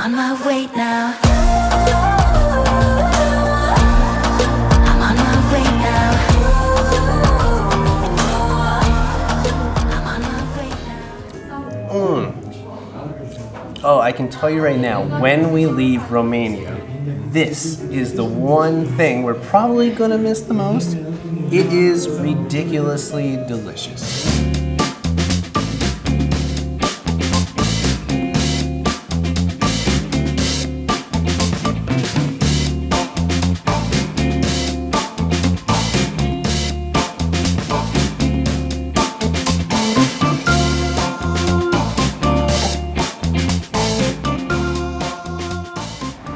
on my way now. I'm on my way now. I'm on my way now. Oh, I can tell you right now, when we leave Romania, this is the one thing we're probably gonna miss the most. It is ridiculously delicious.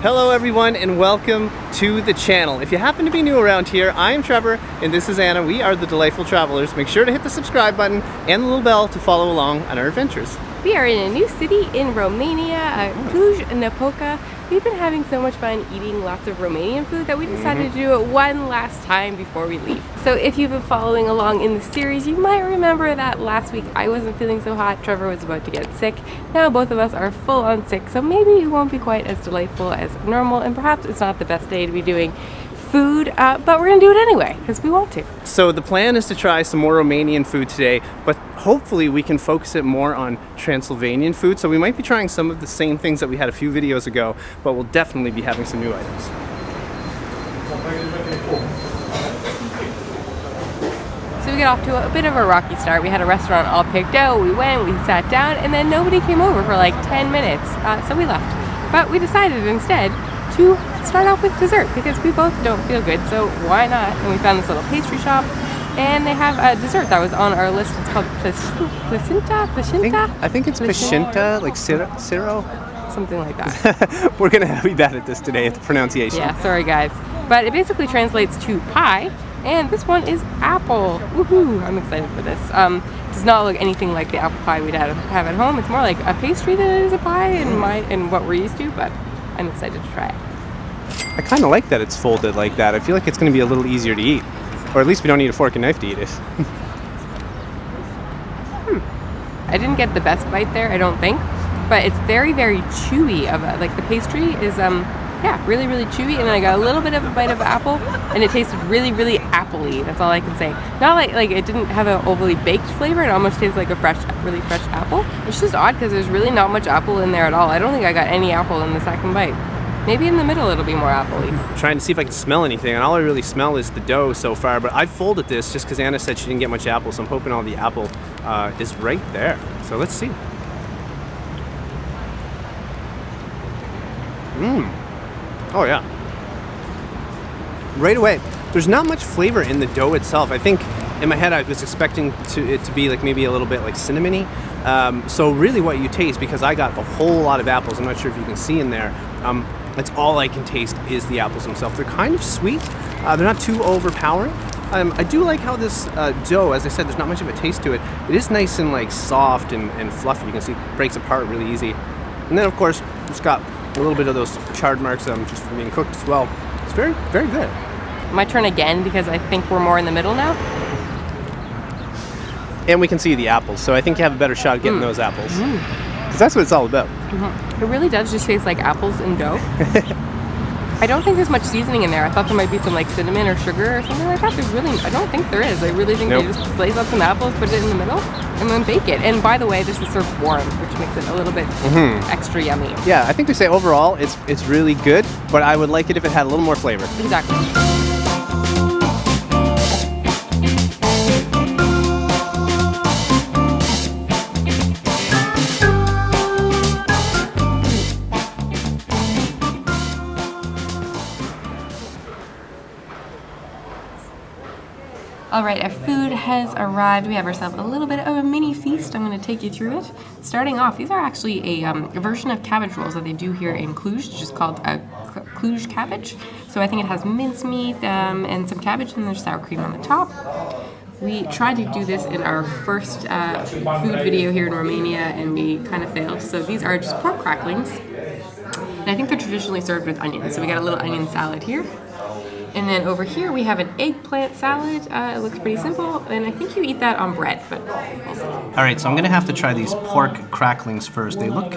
Hello everyone and welcome to the channel. If you happen to be new around here, I am Trevor and this is Anna. We are the Delightful Travelers. Make sure to hit the subscribe button and the little bell to follow along on our adventures. We are in a new city in Romania, Cluj-Napoca. We've been having so much fun eating lots of Romanian food that we decided to do it one last time before we leave. So if you've been following along in the series, you might remember that last week I wasn't feeling so hot, Trevor was about to get sick. Now both of us are full on sick, so maybe it won't be quite as delightful as normal, and perhaps it's not the best day to be doing food, but we're gonna do it anyway because we want to. So the plan is to try some more Romanian food today, but hopefully we can focus it more on Transylvanian food. So we might be trying some of the same things that we had a few videos ago, but we'll definitely be having some new items. So we got off to a bit of a rocky start. We had a restaurant all picked out, we went, we sat down, and then nobody came over for like 10 minutes, so we left. But we decided instead to start off with dessert because we both don't feel good, so why not? And we found this little pastry shop and they have a dessert that was on our list. It's called Plăcintă? I think it's Plăcintă, like Siro? Something like that. We're gonna be bad at this today at the pronunciation. Yeah, sorry guys. But it basically translates to pie, and this one is apple. Woohoo! I'm excited for this. Does not look anything like the apple pie we'd have at home. It's more like a pastry than it is a pie in what we're used to, but I'm excited to try it. I kind of like that it's folded like that. I feel like it's going to be a little easier to eat. Or at least we don't need a fork and knife to eat it. I didn't get the best bite there, I don't think. But it's very, very chewy. Like the pastry is, really, really chewy. And then I got a little bit of a bite of apple. And it tasted really, really apple-y. That's all I can say. Not like it didn't have an overly baked flavor. It almost tastes like a really fresh apple. It's just odd because there's really not much apple in there at all. I don't think I got any apple in the second bite. Maybe in the middle it'll be more apple-y. I'm trying to see if I can smell anything, and all I really smell is the dough so far, but I folded this just because Anna said she didn't get much apple, so I'm hoping all the apple is right there. So let's see. Oh yeah. Right away. There's not much flavor in the dough itself. I think in my head I was expecting it to be like maybe a little bit like cinnamony. So really what you taste, because I got a whole lot of apples, I'm not sure if you can see in there, that's all I can taste is the apples themselves. They're kind of sweet. They're not too overpowering. I do like how this dough, as I said, there's not much of a taste to it. It is nice and like soft and fluffy. You can see it breaks apart really easy. And then of course, it's got a little bit of those charred marks just from being cooked as well. It's very, very good. My turn again because I think we're more in the middle now. And we can see the apples, so I think you have a better shot at getting those apples. Because that's what it's all about. It really does just taste like apples and dough. I don't think there's much seasoning in there. I thought there might be some like cinnamon or sugar or something like that. I don't think there is. I really think they just slice up some apples, put it in the middle, and then bake it. And by the way, this is served warm, which makes it a little bit extra yummy. Yeah, I think we say overall it's really good, but I would like it if it had a little more flavor. Exactly. All right, our food has arrived. We have ourselves a little bit of a mini feast. I'm going to take you through it. Starting off, these are actually a version of cabbage rolls that they do here in Cluj, just called a Cluj Cabbage. So I think it has mincemeat and some cabbage, and there's sour cream on the top. We tried to do this in our first food video here in Romania, and we kind of failed. So these are just pork cracklings, and I think they're traditionally served with onions. So we got a little onion salad here. And then over here we have an eggplant salad. It looks pretty simple, and I think you eat that on bread, but we'll see. All right, so I'm gonna have to try these pork cracklings first. They look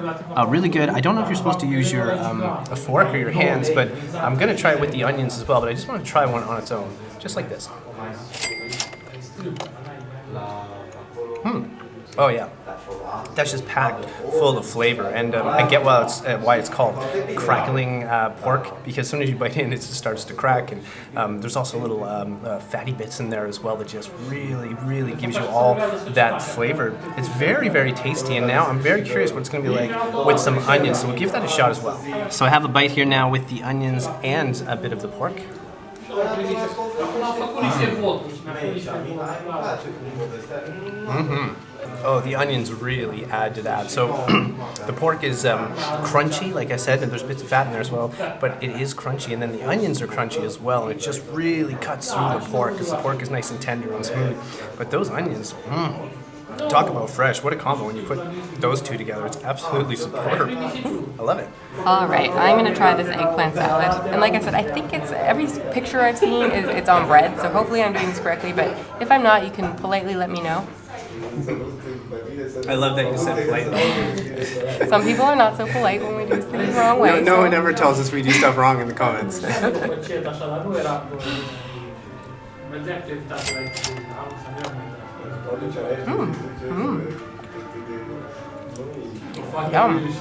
really good. I don't know if you're supposed to use your a fork or your hands, but I'm gonna try it with the onions as well. But I just want to try one on its own, just like this. Oh yeah, that's just packed full of flavor, and I get why it's called crackling pork, because as soon as you bite in, it just starts to crack, and there's also little fatty bits in there as well that just really gives you all that flavor. It's very, very tasty, and now I'm very curious what it's going to be like with some onions, so we'll give that a shot as well. So I have a bite here now with the onions and a bit of the pork. Oh, the onions really add to that. So the pork is crunchy, like I said, and there's bits of fat in there as well, but it is crunchy, and then the onions are crunchy as well, and it just really cuts through the pork, because the pork is nice and tender and smooth. But those onions, talk about fresh. What a combo when you put those two together. It's absolutely superb. I love it. All right, I'm gonna try this eggplant salad. And like I said, I think it's every picture I've seen is it's on bread, so hopefully I'm doing this correctly, but if I'm not, you can politely let me know. I love that you said politely. Some people are not so polite when we do things the wrong way. No one ever tells us we do stuff wrong in the comments. Yum.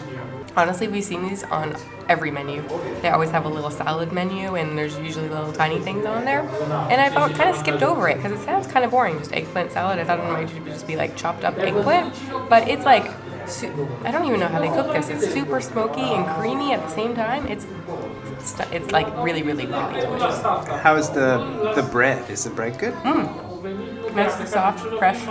Honestly, we've seen these on every menu. They always have a little salad menu, and there's usually little tiny things on there. And I felt kind of skipped over it because it sounds kind of boring, just eggplant salad. I thought it might just be like chopped up eggplant, but it's like, I don't even know how they cook this. It's super smoky and creamy at the same time. It's like really delicious. How is the bread? Is the bread good? Nice and soft, fresh.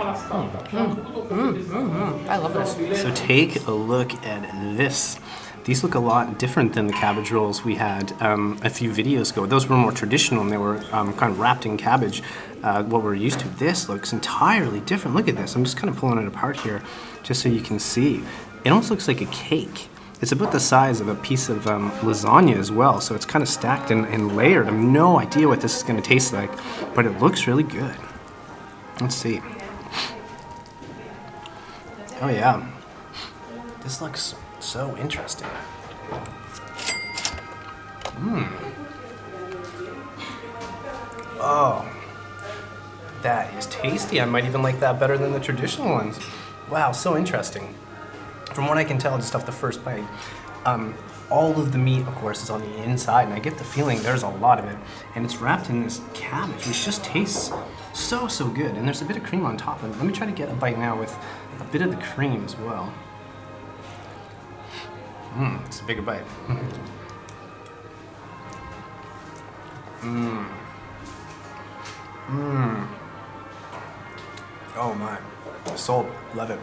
I love this. So take a look at this. These look a lot different than the cabbage rolls we had a few videos ago. Those were more traditional, and they were kind of wrapped in cabbage, what we're used to. This looks entirely different. Look at this. I'm just kind of pulling it apart here just so you can see. It almost looks like a cake. It's about the size of a piece of lasagna as well, so it's kind of stacked and layered. I have no idea what this is going to taste like, but it looks really good. Let's see. Oh yeah, this looks so interesting. Oh, that is tasty. I might even like that better than the traditional ones. Wow, so interesting. From what I can tell just off the first bite, all of the meat, of course, is on the inside, and I get the feeling there's a lot of it, and it's wrapped in this cabbage, which just tastes so good, and there's a bit of cream on top of it. Let me try to get a bite now with a bit of the cream as well. It's a bigger bite. Oh my, sold, love it.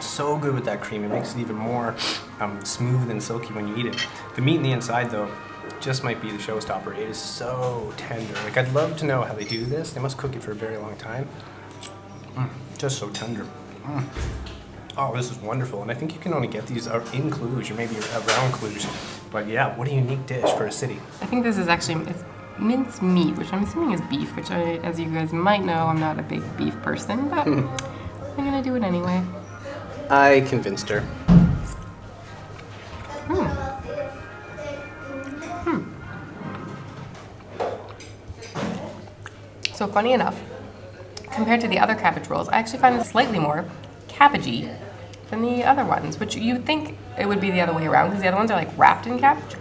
So good with that cream. It makes it even more smooth and silky when you eat it. The meat in the inside, though, just might be the showstopper. It is so tender. Like, I'd love to know how they do this. They must cook it for a very long time. Just so tender. Oh, this is wonderful. And I think you can only get these in Cluj, or maybe around Cluj. But yeah, what a unique dish for a city. I think this is actually it's minced meat, which I'm assuming is beef, which as you guys might know, I'm not a big beef person, but I'm gonna do it anyway. I convinced her. So funny enough, compared to the other cabbage rolls, I actually find this slightly more cabbagey than the other ones, which you'd think it would be the other way around, because the other ones are like wrapped in cabbage.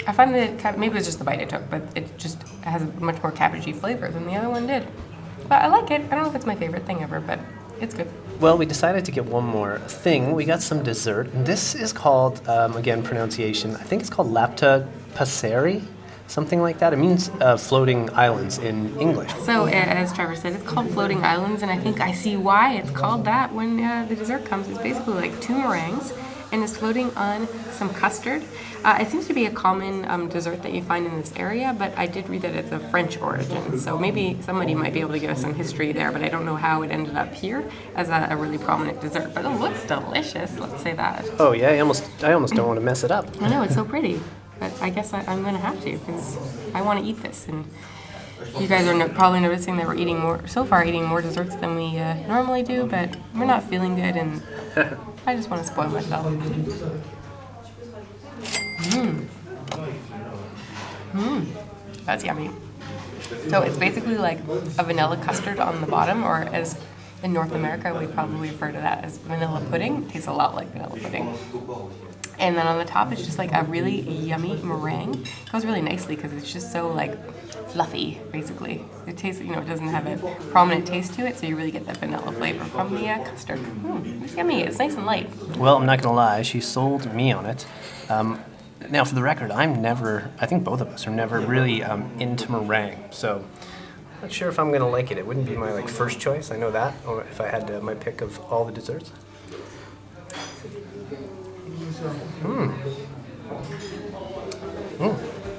I find that maybe it was just the bite I took, but it just has a much more cabbagey flavor than the other one did. But I like it. I don't know if it's my favorite thing ever, but it's good. Well, we decided to get one more thing. We got some dessert. This is called, again, pronunciation, I think it's called Lapte pasăre, something like that. It means floating islands in English. So, as Trevor said, it's called floating islands, and I think I see why it's called that when the dessert comes. It's basically like two meringues, and it's floating on some custard. It seems to be a common dessert that you find in this area, but I did read that it's of French origin, so maybe somebody might be able to give us some history there, but I don't know how it ended up here as a really prominent dessert. But it looks delicious, let's say that. Oh yeah, I almost don't want to mess it up. I know, it's so pretty. but I guess I'm gonna have to because I want to eat this. And you guys are probably noticing that we're eating more desserts than we normally do, but we're not feeling good, and I just want to spoil myself. That's yummy. So it's basically like a vanilla custard on the bottom, or as in North America, we probably refer to that as vanilla pudding. It tastes a lot like vanilla pudding. And then on the top, it's just like a really yummy meringue. It goes really nicely because it's just so like fluffy, basically. It tastes, it doesn't have a prominent taste to it, so you really get that vanilla flavor from the custard. It's yummy. It's nice and light. Well, I'm not gonna lie, she sold me on it. Now, for the record, I think both of us are never really into meringue, so I'm not sure if I'm gonna like it. It wouldn't be my first choice, I know that, or if I had my pick of all the desserts.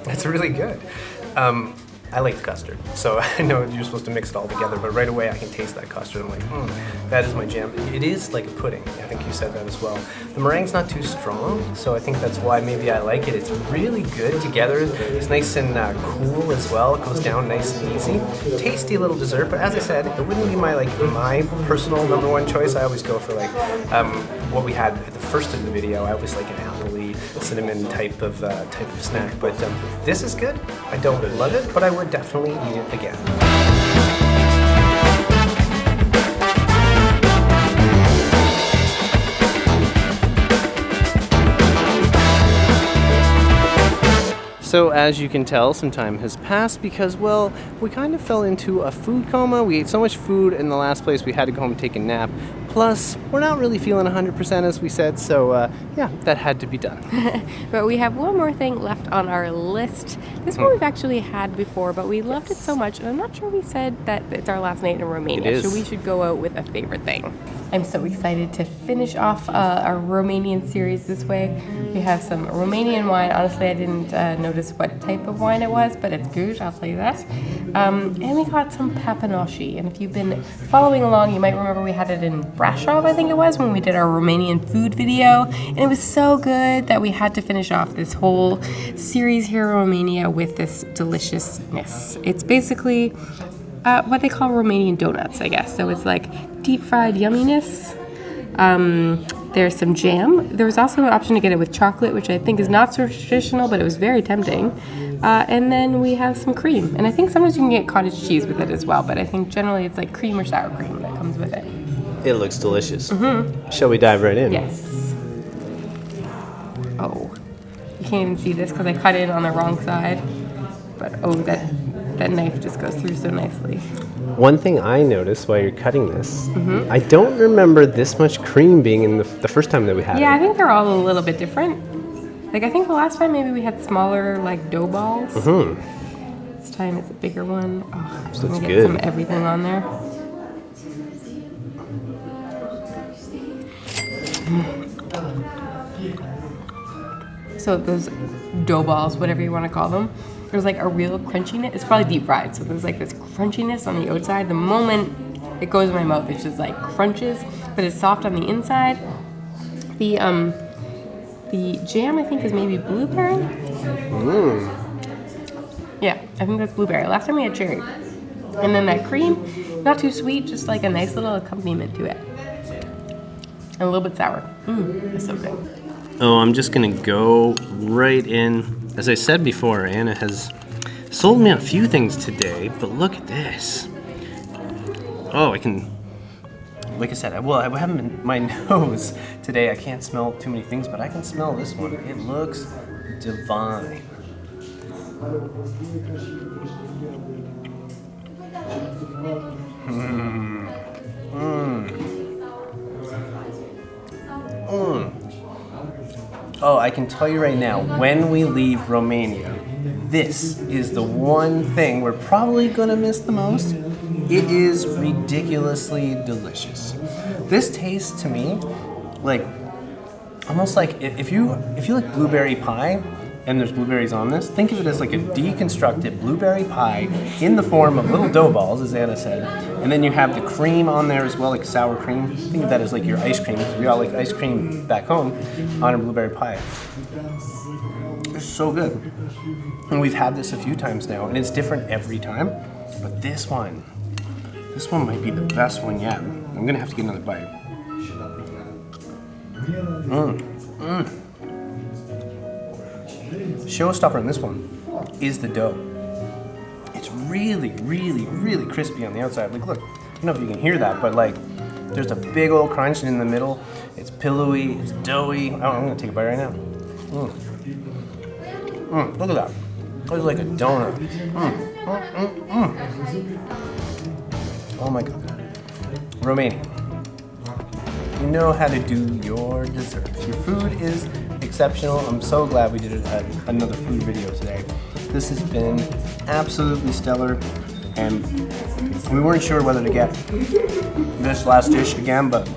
That's really good. I like the custard, so I know you're supposed to mix it all together, but right away I can taste that custard. I'm like, that is my jam. It is like a pudding. I think you said that as well. The meringue's not too strong, so I think that's why maybe I like it. It's really good together. It's nice and cool as well. It goes down nice and easy. Tasty little dessert, but as I said, it wouldn't be my personal #1 choice. I always go for what we had at the first of the video. I always like an appley, cinnamon type of snack, but this is good. I don't love it, but I would definitely eat it again. So as you can tell, some time has passed because, well, we kind of fell into a food coma. We ate so much food in the last place we had to go home and take a nap. Plus, we're not really feeling 100% as we said, so yeah, that had to be done. But we have one more thing left on our list. This one we've actually had before, but we loved it so much, and I'm not sure we said that it's our last night in Romania. It is. So we should go out with a favorite thing. I'm so excited to finish off our Romanian series this way. We have some Romanian wine. Honestly, I didn't notice what type of wine it was, but it's good, I'll tell you that. And we got some Papanași. And if you've been following along, you might remember we had it in Brasov, I think it was, when we did our Romanian food video. And it was so good that we had to finish off this whole series here in Romania with this deliciousness. It's basically what they call Romanian doughnuts, I guess. So it's like deep fried yumminess. There's some jam. There was also an option to get it with chocolate, which I think is not so traditional, but it was very tempting. And then we have some cream. And I think sometimes you can get cottage cheese with it as well, but I think generally it's like cream or sour cream that comes with it. It looks delicious. Shall we dive right in? Yes. Oh, you can't even see this because I cut it on the wrong side. But oh, that knife just goes through so nicely. One thing I noticed while you're cutting this, I don't remember this much cream being in the first time that we had it. Yeah, I think they're all a little bit different. Like I think the last time maybe we had smaller dough balls. This time it's a bigger one. Oh, I'm gonna get some everything on there. So those dough balls, whatever you want to call them, there's a real crunchiness. It's probably deep fried, so there's this crunchiness on the outside. The moment it goes in my mouth, it's just crunches, but it's soft on the inside. The jam I think is maybe blueberry. Yeah, I think that's blueberry. Last time we had cherry, and then that cream, not too sweet, just a nice little accompaniment to it, and a little bit sour. It's so good. Oh, I'm just gonna go right in. As I said before, Anna has sold me on a few things today, but look at this. Oh, I can, like I said, I have them in my nose today. I can't smell too many things, but I can smell this one. It looks divine. Oh, I can tell you right now, when we leave Romania, this is the one thing we're probably gonna miss the most. It is ridiculously delicious. This tastes to me almost like if you like blueberry pie, and there's blueberries on this, think of it as like a deconstructed blueberry pie in the form of little dough balls, as Anna said. And then you have the cream on there as well, like sour cream. Think of that as like your ice cream, because we all like ice cream back home on a blueberry pie. It's so good. And we've had this a few times now, and it's different every time. But this one might be the best one yet. I'm gonna have to get another bite. Showstopper on this one is the dough. It's really, really, really crispy on the outside. Like, look, I don't know if you can hear that, but like, there's a big old crunch in the middle. It's pillowy, it's doughy. Oh, I'm gonna take a bite right now. Look at that. It's like a donut. Oh my God. Romania. You know how to do your desserts. Your food is exceptional. I'm so glad we did another food video today. This has been absolutely stellar, and we weren't sure whether to get this last dish again, but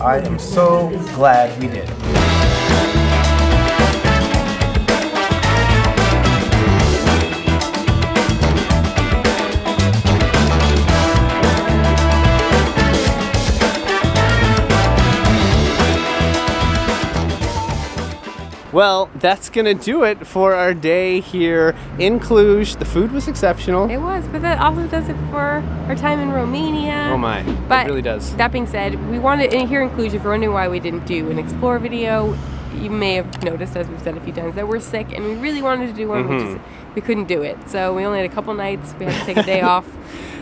I am so glad we did. Well, that's gonna do it for our day here in Cluj. The food was exceptional. It was, but that also does it for our time in Romania. Oh my, but it really does. That being said, we wanted, and here in Cluj, if you're wondering why we didn't do an explore video, you may have noticed, as we've said a few times, that we're sick, and we really wanted to do one, we couldn't do it. So we only had a couple nights. We had to take a day off.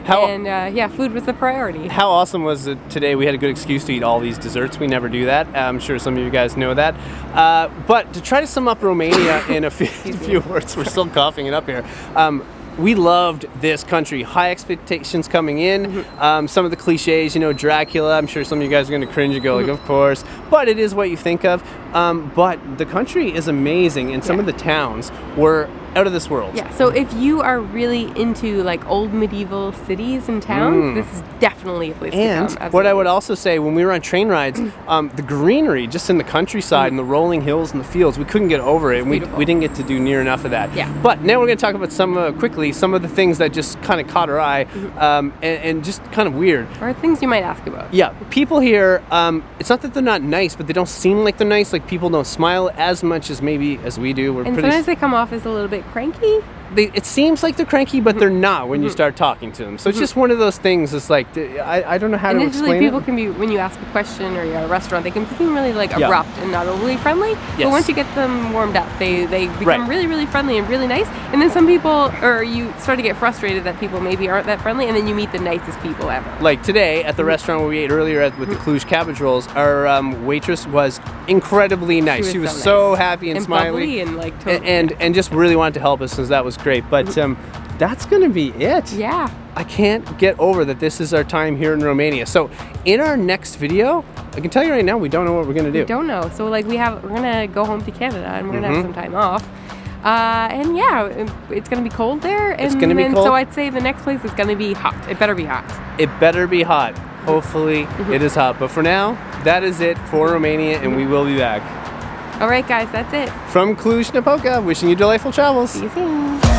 Food was the priority. How awesome was it today? We had a good excuse to eat all these desserts. We never do that. I'm sure some of you guys know that. But to try to sum up Romania in a few words, we're still coughing it up here. We loved this country. High expectations coming in. Some of the cliches, Dracula. I'm sure some of you guys are going to cringe and go like, of course. But it is what you think of. But the country is amazing, and some of the towns were out of this world. Yeah, so if you are really into like old medieval cities and towns, this is definitely a place to come. And what I would also say, when we were on train rides, the greenery just in the countryside and the rolling hills and the fields, we couldn't get over it, and we didn't get to do near enough of that. Yeah. But now we're going to talk about some of the things that just kind of caught our eye, and just kind of weird. Or things you might ask about. Yeah, people here, it's not that they're not nice, but they don't seem like they're nice. Like, people don't smile as much as maybe as we do. And sometimes they come off as a little bit cranky. It seems like they're cranky, but they're not when you start talking to them. So it's just one of those things. It's like, I don't know how to explain it. People can be, when you ask a question or you're at a restaurant, they can seem really like abrupt and not overly friendly. Yes. But once you get them warmed up, they become really, really friendly and really nice. And then some people, or you start to get frustrated that people maybe aren't that friendly, and then you meet the nicest people ever. Like today at the restaurant where we ate earlier with the Cluj Cabbage Rolls, our waitress was incredibly nice. She was so happy and smiley, bubbly and like totally, and just really wanted to help us, so that was great. But that's gonna be it. Yeah. I can't get over that this is our time here in Romania. So in our next video, I can tell you right now, we don't know what we're gonna do. We don't know. So like we're gonna go home to Canada and we're gonna have some time off. And yeah, it's gonna be cold there. And it's gonna be cold. So I'd say the next place is gonna be hot. It better be hot. It better be hot. Hopefully it is hot. But for now, that is it for Romania, and we will be back. All right, guys, that's it. From Cluj-Napoca, wishing you delightful travels. See you soon.